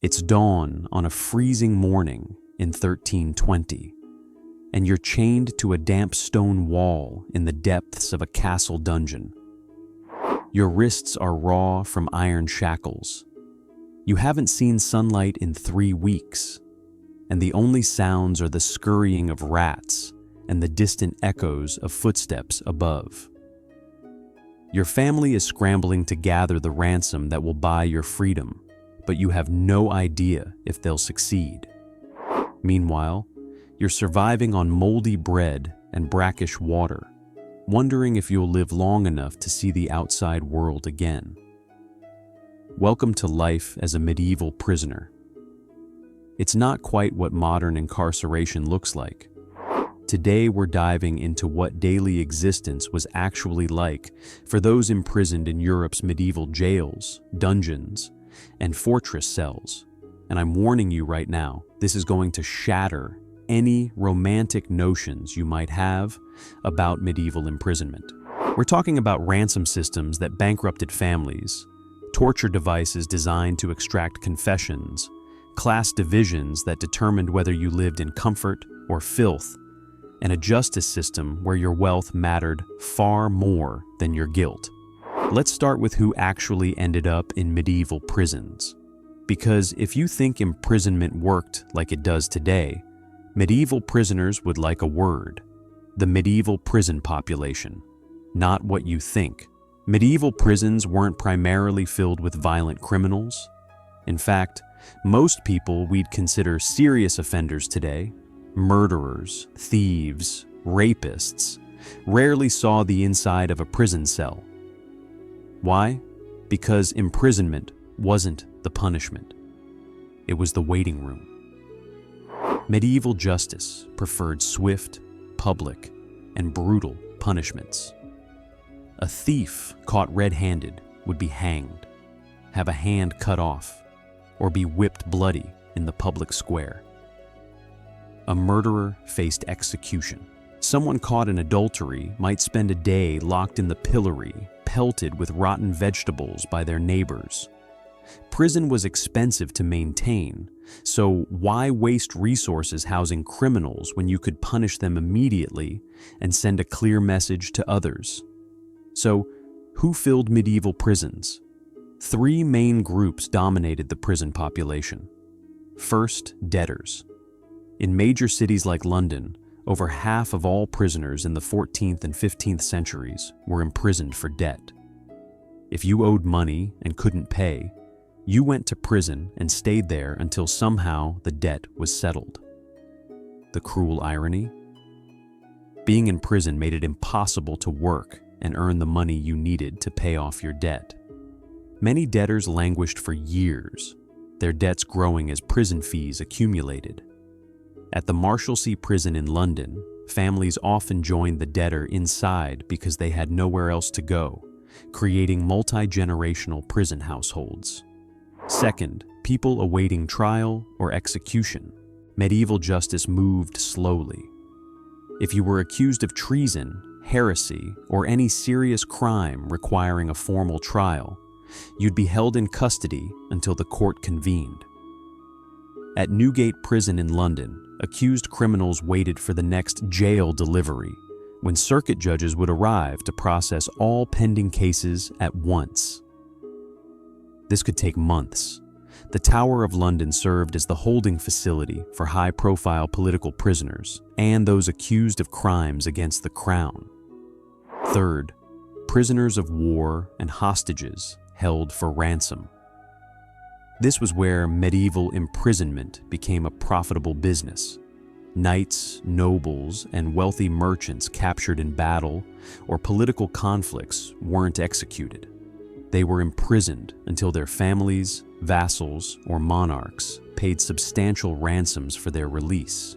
It's dawn on a freezing morning in 1320, and you're chained to a damp stone wall in the depths of a castle dungeon. Your wrists are raw from iron shackles. You haven't seen sunlight in 3 weeks, and the only sounds are the scurrying of rats and the distant echoes of footsteps above. Your family is scrambling to gather the ransom that will buy your freedom, but you have no idea if they'll succeed. Meanwhile, you're surviving on moldy bread and brackish water, wondering if you'll live long enough to see the outside world again. Welcome to life as a medieval prisoner. It's not quite what modern incarceration looks like. Today we're diving into what daily existence was actually like for those imprisoned in Europe's medieval jails, dungeons, and fortress cells. And I'm warning you right now, this is going to shatter any romantic notions you might have about medieval imprisonment. We're talking about ransom systems that bankrupted families, torture devices designed to extract confessions, class divisions that determined whether you lived in comfort or filth, and a justice system where your wealth mattered far more than your guilt. Let's start with who actually ended up in medieval prisons. Because if you think imprisonment worked like it does today, medieval prisoners would like a word: the medieval prison population. Not what you think. Medieval prisons weren't primarily filled with violent criminals. In fact, most people we'd consider serious offenders today, murderers, thieves, rapists, rarely saw the inside of a prison cell. Why? Because imprisonment wasn't the punishment. It was the waiting room. Medieval justice preferred swift, public, and brutal punishments. A thief caught red-handed would be hanged, have a hand cut off, or be whipped bloody in the public square. A murderer faced execution. Someone caught in adultery might spend a day locked in the pillory, pelted with rotten vegetables by their neighbors. Prison was expensive to maintain, so why waste resources housing criminals when you could punish them immediately and send a clear message to others? So, who filled medieval prisons? 3 main groups dominated the prison population. First, debtors. In major cities like London, over half of all prisoners in the 14th and 15th centuries were imprisoned for debt. If you owed money and couldn't pay, you went to prison and stayed there until somehow the debt was settled. The cruel irony? Being in prison made it impossible to work and earn the money you needed to pay off your debt. Many debtors languished for years, their debts growing as prison fees accumulated. At the Marshalsea prison in London, families often joined the debtor inside because they had nowhere else to go, creating multi-generational prison households. Second, people awaiting trial or execution. Medieval justice moved slowly. If you were accused of treason, heresy, or any serious crime requiring a formal trial, you'd be held in custody until the court convened. At Newgate Prison in London, accused criminals waited for the next jail delivery, when circuit judges would arrive to process all pending cases at once. This could take months. The Tower of London served as the holding facility for high-profile political prisoners and those accused of crimes against the crown. Third, prisoners of war and hostages held for ransom. This was where medieval imprisonment became a profitable business. Knights, nobles, and wealthy merchants captured in battle or political conflicts weren't executed. They were imprisoned until their families, vassals, or monarchs paid substantial ransoms for their release.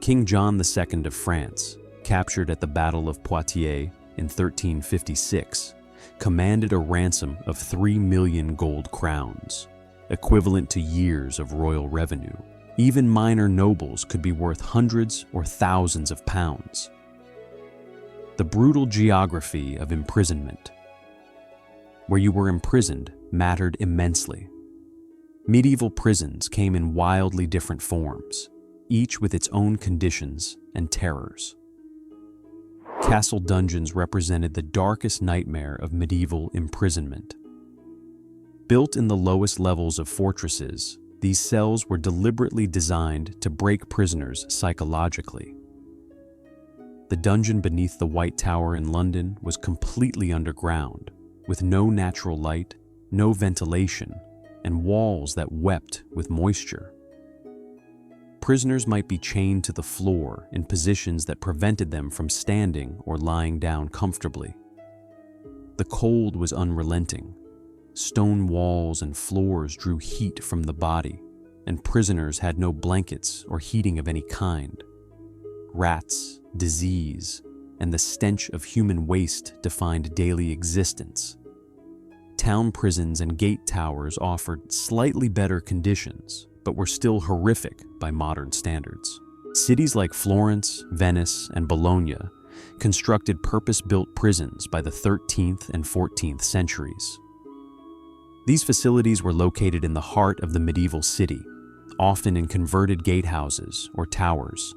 King John II of France, captured at the Battle of Poitiers in 1356, commanded a ransom of 3 million gold crowns, equivalent to years of royal revenue. Even minor nobles could be worth hundreds or thousands of pounds. The brutal geography of imprisonment. Where you were imprisoned mattered immensely. Medieval prisons came in wildly different forms, each with its own conditions and terrors. Castle dungeons represented the darkest nightmare of medieval imprisonment. Built in the lowest levels of fortresses, these cells were deliberately designed to break prisoners psychologically. The dungeon beneath the White Tower in London was completely underground, with no natural light, no ventilation, and walls that wept with moisture. Prisoners might be chained to the floor in positions that prevented them from standing or lying down comfortably. The cold was unrelenting. Stone walls and floors drew heat from the body, and prisoners had no blankets or heating of any kind. Rats, disease, and the stench of human waste defined daily existence. Town prisons and gate towers offered slightly better conditions, but were still horrific by modern standards. Cities like Florence, Venice, and Bologna constructed purpose-built prisons by the 13th and 14th centuries. These facilities were located in the heart of the medieval city, often in converted gatehouses or towers.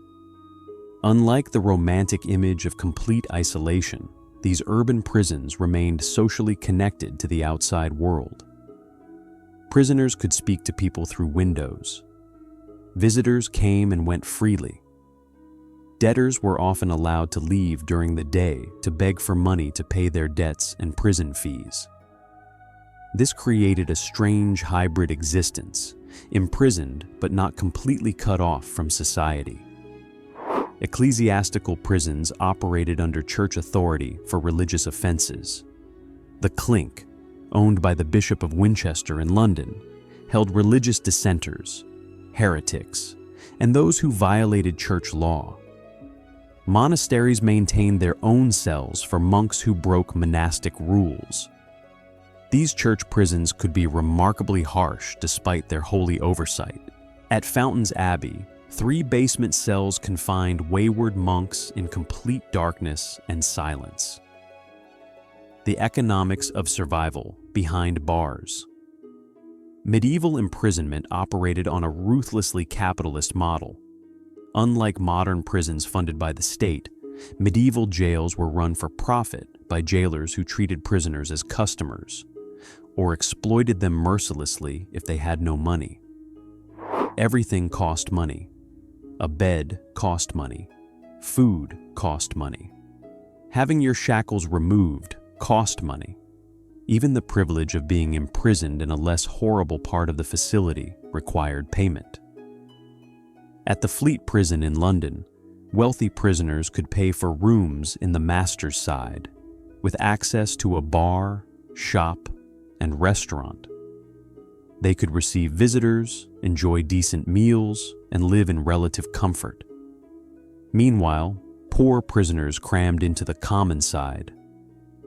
Unlike the romantic image of complete isolation, these urban prisons remained socially connected to the outside world. Prisoners could speak to people through windows. Visitors came and went freely. Debtors were often allowed to leave during the day to beg for money to pay their debts and prison fees. This created a strange hybrid existence, imprisoned but not completely cut off from society. Ecclesiastical prisons operated under church authority for religious offenses. The Clink, owned by the Bishop of Winchester in London, held religious dissenters, heretics, and those who violated church law. Monasteries maintained their own cells for monks who broke monastic rules. These church prisons could be remarkably harsh despite their holy oversight. At Fountains Abbey, 3 basement cells confined wayward monks in complete darkness and silence. The economics of survival behind bars. Medieval imprisonment operated on a ruthlessly capitalist model. Unlike modern prisons funded by the state, medieval jails were run for profit by jailers who treated prisoners as customers, or exploited them mercilessly if they had no money. Everything cost money. A bed cost money. Food cost money. Having your shackles removed cost money. Even the privilege of being imprisoned in a less horrible part of the facility required payment. At the Fleet Prison in London, wealthy prisoners could pay for rooms in the master's side, with access to a bar, shop, and restaurant. They could receive visitors, enjoy decent meals, and live in relative comfort. Meanwhile, poor prisoners crammed into the common side.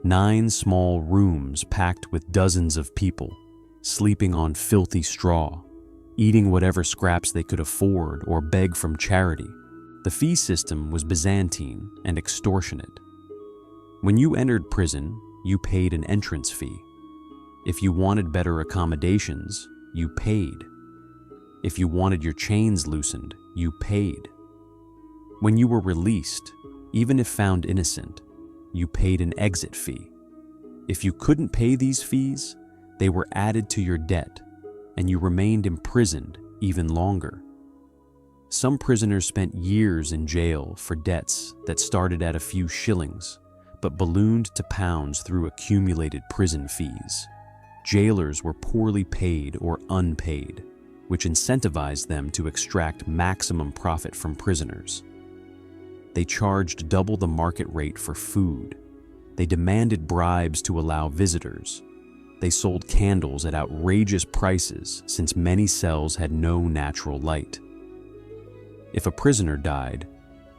9 small rooms packed with dozens of people, sleeping on filthy straw, eating whatever scraps they could afford or beg from charity. The fee system was Byzantine and extortionate. When you entered prison, you paid an entrance fee. If you wanted better accommodations, you paid. If you wanted your chains loosened, you paid. When you were released, even if found innocent, you paid an exit fee. If you couldn't pay these fees, they were added to your debt, and you remained imprisoned even longer. Some prisoners spent years in jail for debts that started at a few shillings, but ballooned to pounds through accumulated prison fees. Jailers were poorly paid or unpaid, which incentivized them to extract maximum profit from prisoners. They charged double the market rate for food. They demanded bribes to allow visitors. They sold candles at outrageous prices since many cells had no natural light. If a prisoner died,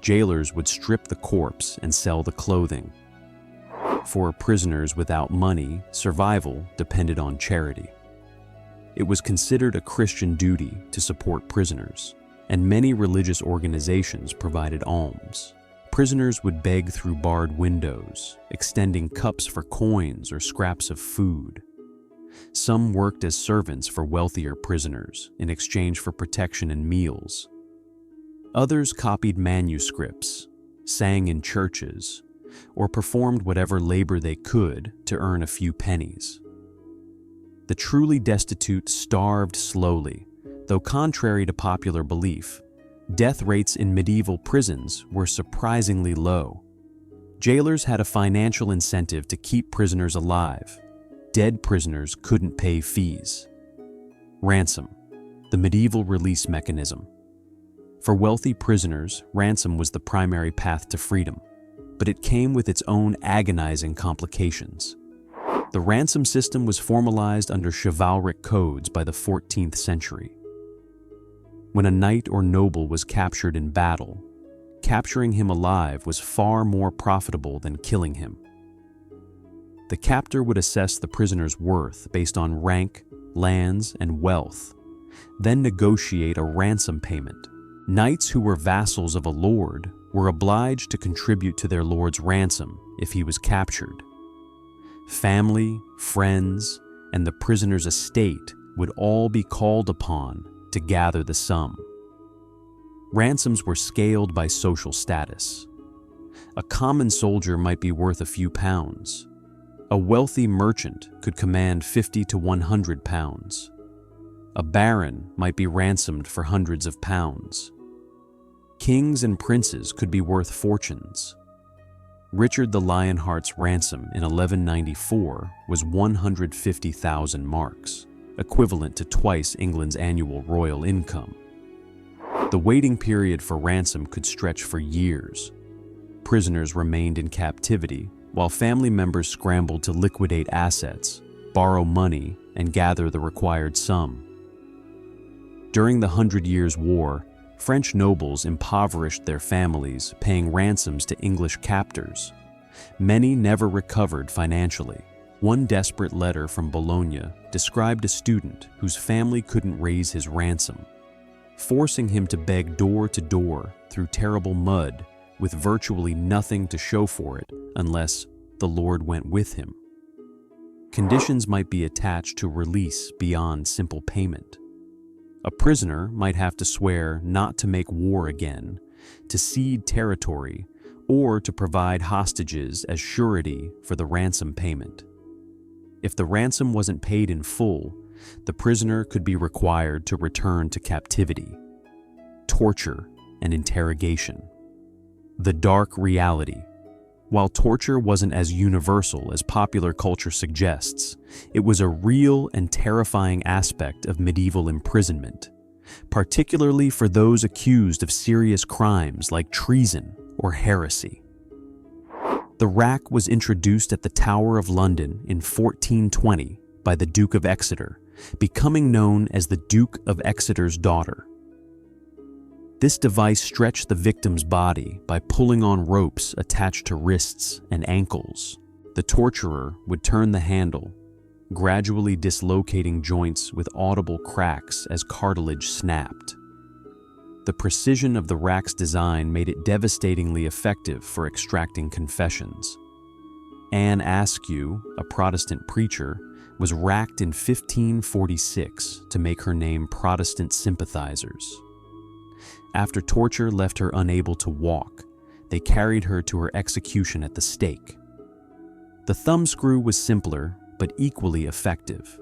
jailers would strip the corpse and sell the clothing. For prisoners without money, survival depended on charity. It was considered a Christian duty to support prisoners, and many religious organizations provided alms. Prisoners would beg through barred windows, extending cups for coins or scraps of food. Some worked as servants for wealthier prisoners in exchange for protection and meals. Others copied manuscripts, sang in churches, or performed whatever labor they could to earn a few pennies. The truly destitute starved slowly, though contrary to popular belief, death rates in medieval prisons were surprisingly low. Jailers had a financial incentive to keep prisoners alive. Dead prisoners couldn't pay fees. Ransom, the medieval release mechanism. For wealthy prisoners, ransom was the primary path to freedom, but it came with its own agonizing complications. The ransom system was formalized under chivalric codes by the 14th century. When a knight or noble was captured in battle, capturing him alive was far more profitable than killing him. The captor would assess the prisoner's worth based on rank, lands, and wealth, then negotiate a ransom payment. Knights who were vassals of a lord were obliged to contribute to their lord's ransom if he was captured. Family, friends, and the prisoner's estate would all be called upon to gather the sum. Ransoms were scaled by social status. A common soldier might be worth a few pounds. A wealthy merchant could command 50 to 100 pounds. A baron might be ransomed for hundreds of pounds. Kings and princes could be worth fortunes. Richard the Lionheart's ransom in 1194 was 150,000 marks, equivalent to twice England's annual royal income. The waiting period for ransom could stretch for years. Prisoners remained in captivity, while family members scrambled to liquidate assets, borrow money, and gather the required sum. During the 100 Years' War, French nobles impoverished their families, paying ransoms to English captors. Many never recovered financially. One desperate letter from Bologna described a student whose family couldn't raise his ransom, forcing him to beg door to door through terrible mud with virtually nothing to show for it unless the Lord went with him. Conditions might be attached to release beyond simple payment. A prisoner might have to swear not to make war again, to cede territory, or to provide hostages as surety for the ransom payment. If the ransom wasn't paid in full, the prisoner could be required to return to captivity. Torture and interrogation. The dark reality. While torture wasn't as universal as popular culture suggests, it was a real and terrifying aspect of medieval imprisonment, particularly for those accused of serious crimes like treason or heresy. The rack was introduced at the Tower of London in 1420 by the Duke of Exeter, becoming known as the Duke of Exeter's daughter. This device stretched the victim's body by pulling on ropes attached to wrists and ankles. The torturer would turn the handle, gradually dislocating joints with audible cracks as cartilage snapped. The precision of the rack's design made it devastatingly effective for extracting confessions. Anne Askew, a Protestant preacher, was racked in 1546 to make her name Protestant sympathizers. After torture left her unable to walk, they carried her to her execution at the stake. The thumbscrew was simpler, but equally effective.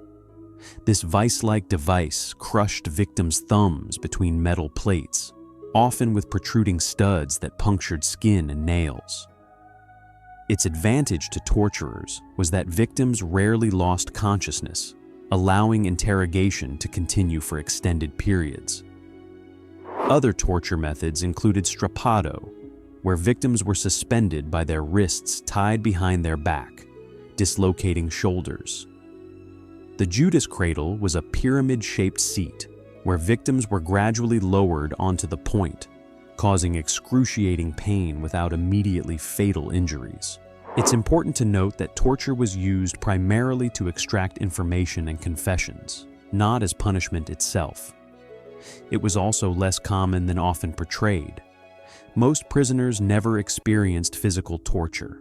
This vice-like device crushed victims' thumbs between metal plates, often with protruding studs that punctured skin and nails. Its advantage to torturers was that victims rarely lost consciousness, allowing interrogation to continue for extended periods. Other torture methods included strappado, where victims were suspended by their wrists tied behind their back, dislocating shoulders. The Judas cradle was a pyramid-shaped seat where victims were gradually lowered onto the point, causing excruciating pain without immediately fatal injuries. It's important to note that torture was used primarily to extract information and confessions, not as punishment itself. It was also less common than often portrayed. Most prisoners never experienced physical torture.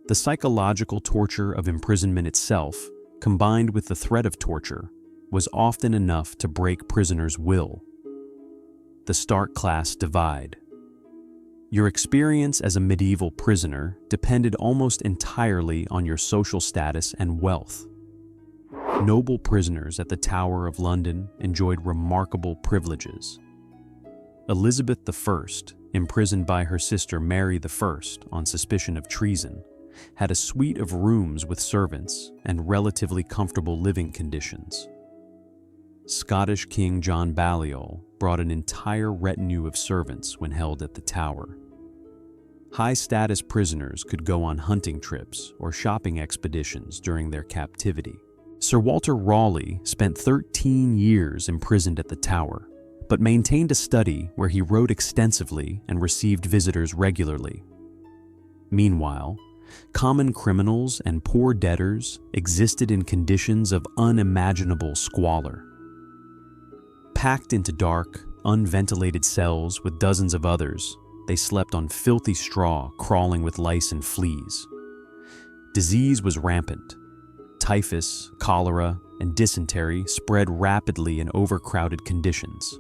The psychological torture of imprisonment itself, combined with the threat of torture, was often enough to break prisoners' will. The stark class divide. Your experience as a medieval prisoner depended almost entirely on your social status and wealth. Noble prisoners at the Tower of London enjoyed remarkable privileges. Elizabeth I, imprisoned by her sister Mary I on suspicion of treason, had a suite of rooms with servants and relatively comfortable living conditions. Scottish King John Balliol brought an entire retinue of servants when held at the Tower. High-status prisoners could go on hunting trips or shopping expeditions during their captivity. Sir Walter Raleigh spent 13 years imprisoned at the Tower, but maintained a study where he wrote extensively and received visitors regularly. Meanwhile, common criminals and poor debtors existed in conditions of unimaginable squalor. Packed into dark, unventilated cells with dozens of others, they slept on filthy straw crawling with lice and fleas. Disease was rampant. Typhus, cholera, and dysentery spread rapidly in overcrowded conditions.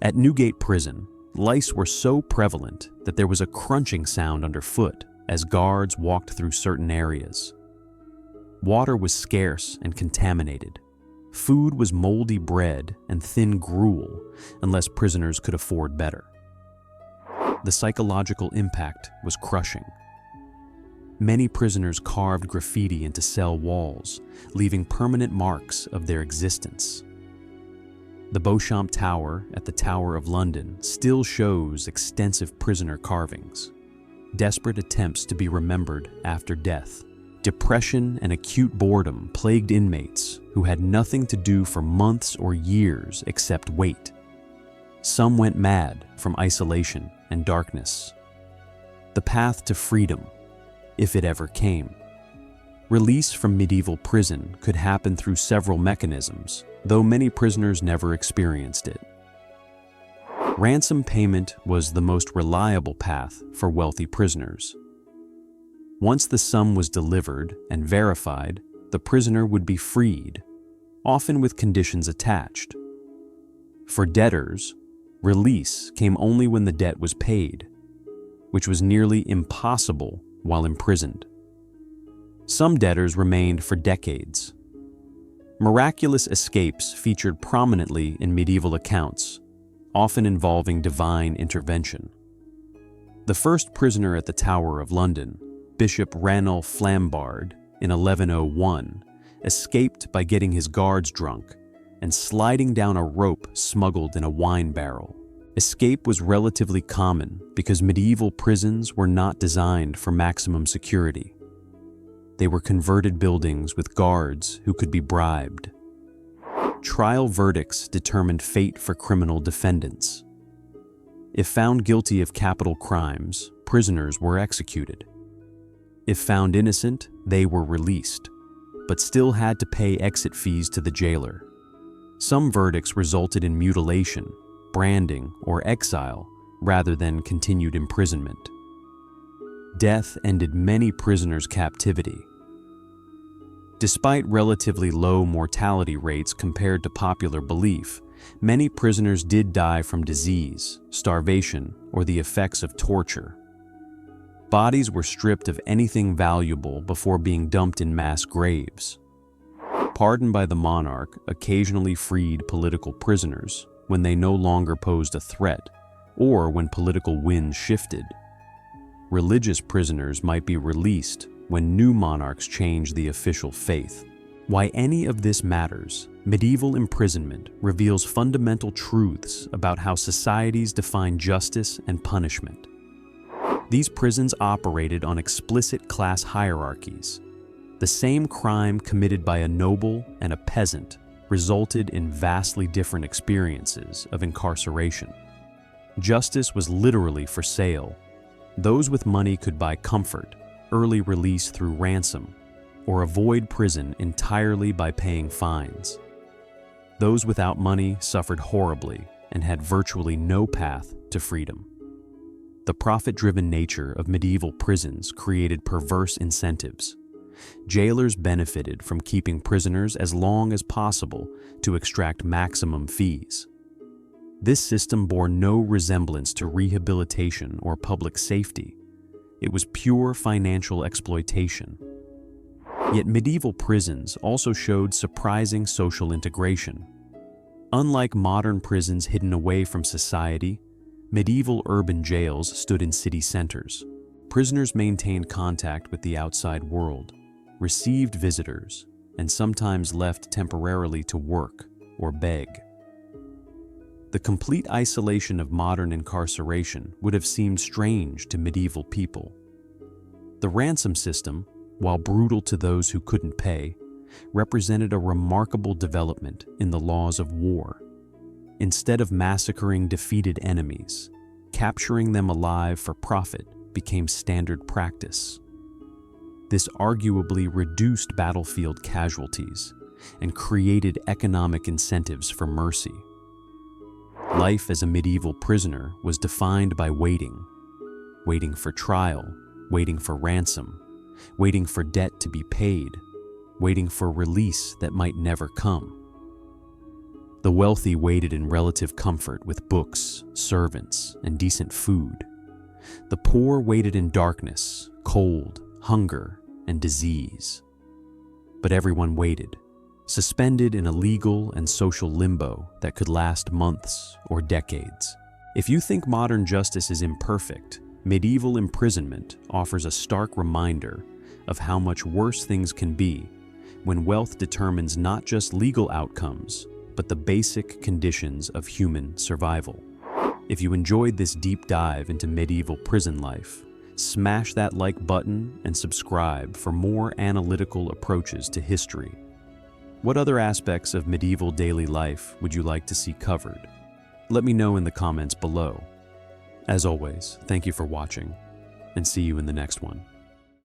At Newgate Prison, lice were so prevalent that there was a crunching sound underfoot as guards walked through certain areas. Water was scarce and contaminated. Food was moldy bread and thin gruel, unless prisoners could afford better. The psychological impact was crushing. Many prisoners carved graffiti into cell walls, leaving permanent marks of their existence. The Beauchamp Tower at the Tower of London still shows extensive prisoner carvings, desperate attempts to be remembered after death. Depression and acute boredom plagued inmates who had nothing to do for months or years except wait. Some went mad from isolation and darkness. The path to freedom, if it ever came. Release from medieval prison could happen through several mechanisms, though many prisoners never experienced it. Ransom payment was the most reliable path for wealthy prisoners. Once the sum was delivered and verified, the prisoner would be freed, often with conditions attached. For debtors, release came only when the debt was paid, which was nearly impossible while imprisoned. Some debtors remained for decades. Miraculous escapes featured prominently in medieval accounts, often involving divine intervention. The first prisoner at the Tower of London, Bishop Ranulph Flambard, in 1101, escaped by getting his guards drunk and sliding down a rope smuggled in a wine barrel. Escape was relatively common because medieval prisons were not designed for maximum security. They were converted buildings with guards who could be bribed. Trial verdicts determined fate for criminal defendants. If found guilty of capital crimes, prisoners were executed. If found innocent, they were released, but still had to pay exit fees to the jailer. Some verdicts resulted in mutilation, branding, or exile, rather than continued imprisonment. Death ended many prisoners' captivity. Despite relatively low mortality rates compared to popular belief, many prisoners did die from disease, starvation, or the effects of torture. Bodies were stripped of anything valuable before being dumped in mass graves. Pardon by the monarch occasionally freed political prisoners when they no longer posed a threat, or when political winds shifted. Religious prisoners might be released when new monarchs changed the official faith. Why any of this matters, medieval imprisonment reveals fundamental truths about how societies define justice and punishment. These prisons operated on explicit class hierarchies. The same crime committed by a noble and a peasant resulted in vastly different experiences of incarceration. Justice was literally for sale. Those with money could buy comfort, early release through ransom, or avoid prison entirely by paying fines. Those without money suffered horribly and had virtually no path to freedom. The profit-driven nature of medieval prisons created perverse incentives. Jailers benefited from keeping prisoners as long as possible to extract maximum fees. This system bore no resemblance to rehabilitation or public safety. It was pure financial exploitation. Yet medieval prisons also showed surprising social integration. Unlike modern prisons hidden away from society, medieval urban jails stood in city centers. Prisoners maintained contact with the outside world, received visitors, and sometimes left temporarily to work or beg. The complete isolation of modern incarceration would have seemed strange to medieval people. The ransom system, while brutal to those who couldn't pay, represented a remarkable development in the laws of war. Instead of massacring defeated enemies, capturing them alive for profit became standard practice. This arguably reduced battlefield casualties and created economic incentives for mercy. Life as a medieval prisoner was defined by waiting for trial, waiting for ransom, waiting for debt to be paid, waiting for release that might never come. The wealthy waited in relative comfort with books, servants, and decent food. The poor waited in darkness, cold, hunger, and disease. But everyone waited, suspended in a legal and social limbo that could last months or decades. If you think modern justice is imperfect, medieval imprisonment offers a stark reminder of how much worse things can be when wealth determines not just legal outcomes, but the basic conditions of human survival. If you enjoyed this deep dive into medieval prison life, smash that like button and subscribe for more analytical approaches to history. What other aspects of medieval daily life would you like to see covered? Let me know in the comments below. As always, thank you for watching, and see you in the next one.